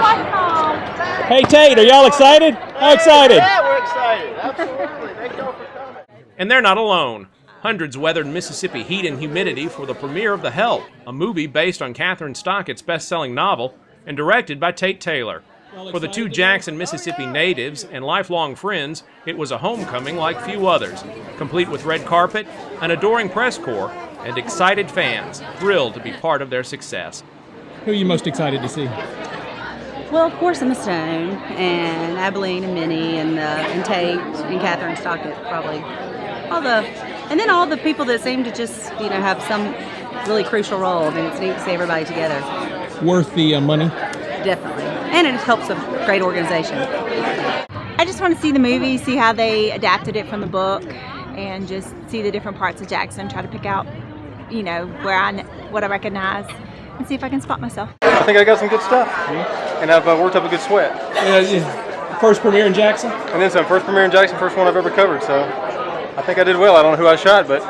course. Hey, Tate, are y'all excited? How excited? Yeah, we're excited. Absolutely. Thank y'all for coming. And they're not alone. Hundreds weathered Mississippi heat and humidity for the premiere of The Help, a movie based on Catherine Stockett's best-selling novel and directed by Tate Taylor. For the two Jackson, Mississippi natives and lifelong friends, it was a homecoming like few others, complete with red carpet, an adoring press corps, and excited fans, thrilled to be part of their success. Who are you most excited to see? Well, of course, Emma Stone, and Abilene, and Minnie, and Tate, and Catherine Stockett, probably. And then all the people that seem to just, have some really crucial role. I mean, it's neat to see everybody together. Worth the money? Definitely. And it helps a great organization. I just want to see the movie, see how they adapted it from the book, and just see the different parts of Jackson, try to pick out, what I recognize, and see if I can spot myself. I think I got some good stuff, and I've worked up a good sweat. First premiere in Jackson? And then some. First premiere in Jackson, first one I've ever covered, so I think I did well. I don't know who I shot, but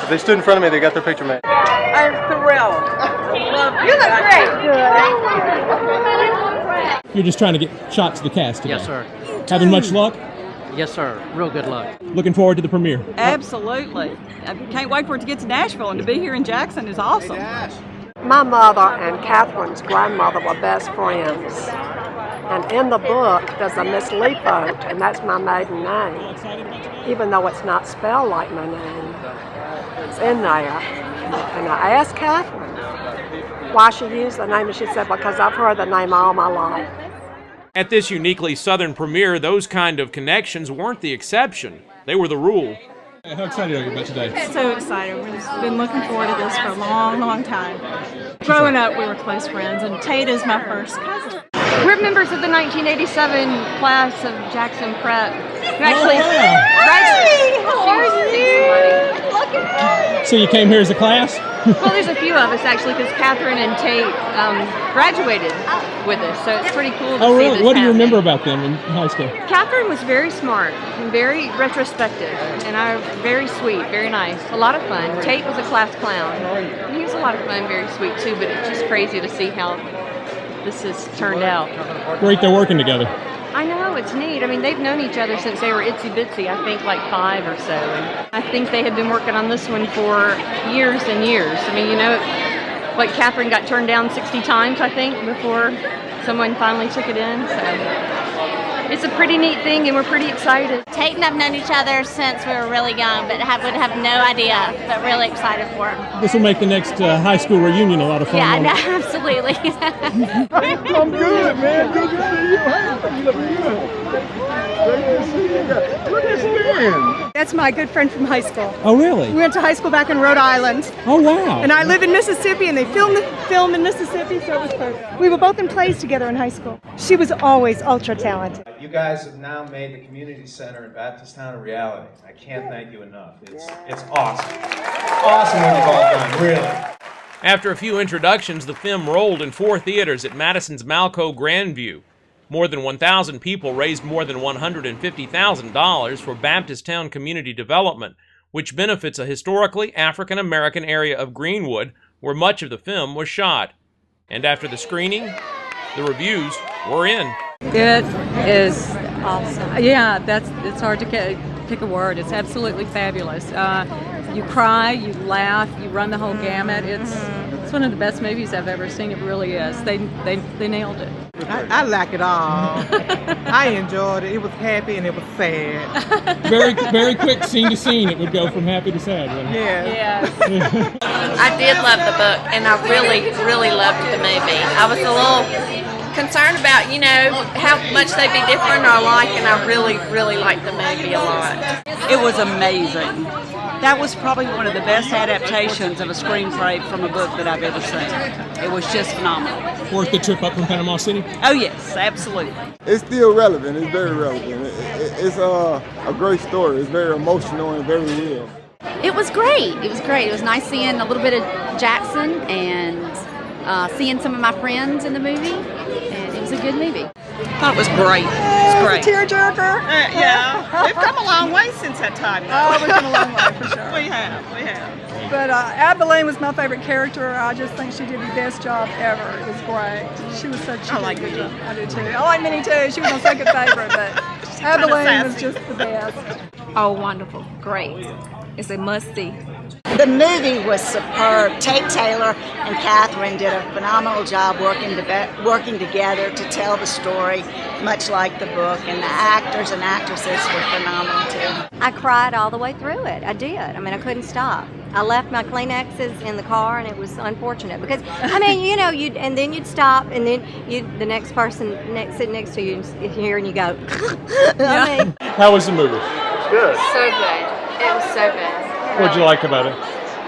if they stood in front of me, they got their picture made. I'm thrilled. You look great. You're just trying to get shots of the cast today. Yes, sir. Having much luck? Yes, sir. Real good luck. Looking forward to the premiere. Absolutely. I can't wait for it to get to Nashville, and to be here in Jackson is awesome. My mother and Catherine's grandmother were best friends. And in the book, there's a Miss Lefoldt, and that's my maiden name. Even though it's not spelled like my name, it's in there. And I asked Catherine why she used the name, and she said, because I've heard the name all my life. At this uniquely Southern premiere, those kind of connections weren't the exception. They were the rule. How excited are you about today? So excited. We've been looking forward to this for a long, long time. Growing up, we were close friends, and Tate is my first cousin. We're members of the 1987 class of Jackson Prep. We actually Hey, how are you? Look at that. So you came here as a class? Well, there's a few of us actually, because Catherine and Tate graduated with us, so it's pretty cool to see really? this What do you happening. remember about them in high school? Catherine was very smart and very retrospective, and very sweet, very nice, a lot of fun. Tate was a class clown. He was a lot of fun, very sweet too, but it's just crazy to see how this has turned out. Great they're working together. I know, it's neat. I mean, they've known each other since they were itsy bitsy, I think like 5 or so. And I think they had been working on this one for years and years. I mean, Catherine got turned down 60 times, I think, before someone finally took it in. So it's a pretty neat thing, and we're pretty excited. Tate and I've known each other since we were really young, but would have no idea, but really excited for him. This will make the next high school reunion a lot of fun. Yeah, no, absolutely. I'm good, man. Good to see you. You look good. Great to see you. Look at this man. That's my good friend from high school. Oh, really? We went to high school back in Rhode Island. Oh, wow. And I live in Mississippi, and they filmed the film in Mississippi, so it was perfect. We were both in plays together in high school. She was always ultra talented. You guys have now made the community center in Baptisttown a reality. I can't thank you enough. It's awesome. Awesome what you've all done, really. After a few introductions, the film rolled in 4 theaters at Madison's Malco Grandview. More than 1,000 people raised more than $150,000 for Baptisttown Community Development, which benefits a historically African-American area of Greenwood where much of the film was shot. And after the screening, the reviews were in. It is awesome. Yeah, it's hard to pick a word. It's absolutely fabulous. You cry, you laugh, you run the whole gamut. It's one of the best movies I've ever seen. It really is. They nailed it. I like it all. I enjoyed it. It was happy and it was sad. Very quick scene to scene. It would go from happy to sad. Yeah. I did love the book, and I really, really loved the movie. I was a little concerned about, how much they'd be different or alike, and I really, really liked the movie a lot. It was amazing. That was probably one of the best adaptations of a screenplay from a book that I've ever seen. It was just phenomenal. Worth the trip up from Panama City? Oh, yes, absolutely. It's still relevant. It's very relevant. It's a great story. It's very emotional and very real. It was great. It was great. It was nice seeing a little bit of Jackson and seeing some of my friends in the movie. And it was a good movie. I thought it was great. It was great. Tearjerker. Yeah. We've come a long way since that time. Oh, we've come a long way for sure. We have. But Abilene was my favorite character. I just think she did the best job ever. It was great. She was such. I like Minnie. I do too. I like Minnie too. She was my second favorite, but Abilene was just the best. Oh, wonderful. Great. It's a must-see. The movie was superb. Tate Taylor and Catherine did a phenomenal job working together to tell the story, much like the book, and the actors and actresses were phenomenal too. I cried all the way through it. I did. I mean, I couldn't stop. I left my Kleenexes in the car, and it was unfortunate because, I mean, you know, you'd stop, and then the next person sitting next to you here, and you go. I mean, How was the movie? Good. So good. It was so good. What'd you like about it?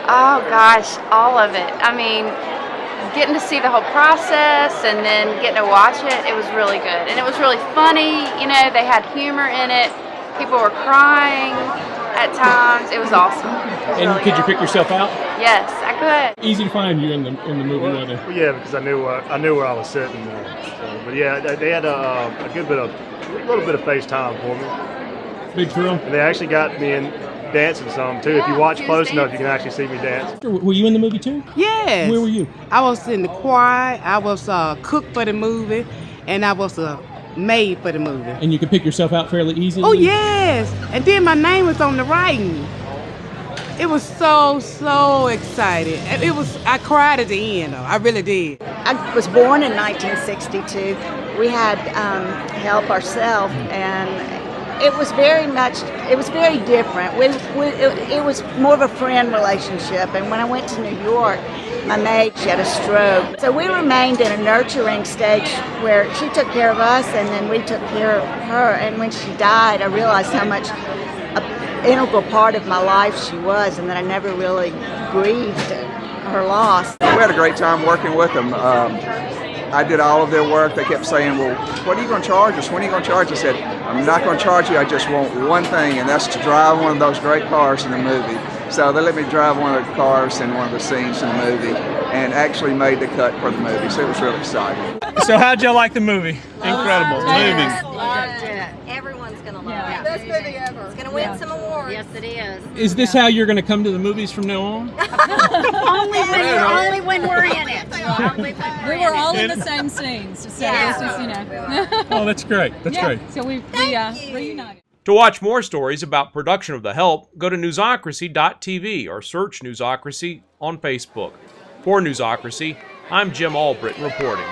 Oh gosh, all of it. I mean, getting to see the whole process and then getting to watch it, it was really good. And it was really funny, you know, they had humor in it. People were crying at times. It was awesome. And could you pick yourself out? Yes, I could. Easy to find you in the movie, wasn't it? Well, yeah, because I knew where I was sitting. But yeah, they had a little bit of FaceTime for me. Big thrill. And they actually got me in dancing some too. If you watch close enough, you can actually see me dance. Were you in the movie too? Yes. Where were you? I was in the choir. I was cook for the movie, and I was a maid for the movie. And you could pick yourself out fairly easily? Oh yes. And then my name was on the writing. It was so excited. I cried at the end though. I really did. I was born in 1962. We had help ourselves, and it was very different. It was more of a friend relationship. And when I went to New York, my maid, she had a stroke. So we remained in a nurturing stage where she took care of us and then we took care of her. And when she died, I realized how much an integral part of my life she was, and that I never really grieved her loss. We had a great time working with them. I did all of their work. They kept saying, well, what are you going to charge us? When are you going to charge us? I said, I'm not going to charge you. I just want one thing, and that's to drive one of those great cars in the movie. So they let me drive one of the cars in one of the scenes in the movie and actually made the cut for the movie. So it was really exciting. So how'd y'all like the movie? Incredible. Yes. Loved it. Everyone's going to love it. Best movie ever. It's going to win some awards. Yes, it is. Is this how you're going to come to the movies from now on? only when we're in it. We were all in the same scenes, so it's just, you know. Oh, that's great. That's great. So we reunited. To watch more stories about production of The Help, go to newsocracy.tv or search Newsocracy on Facebook. For Newsocracy, I'm Jim Albritton reporting.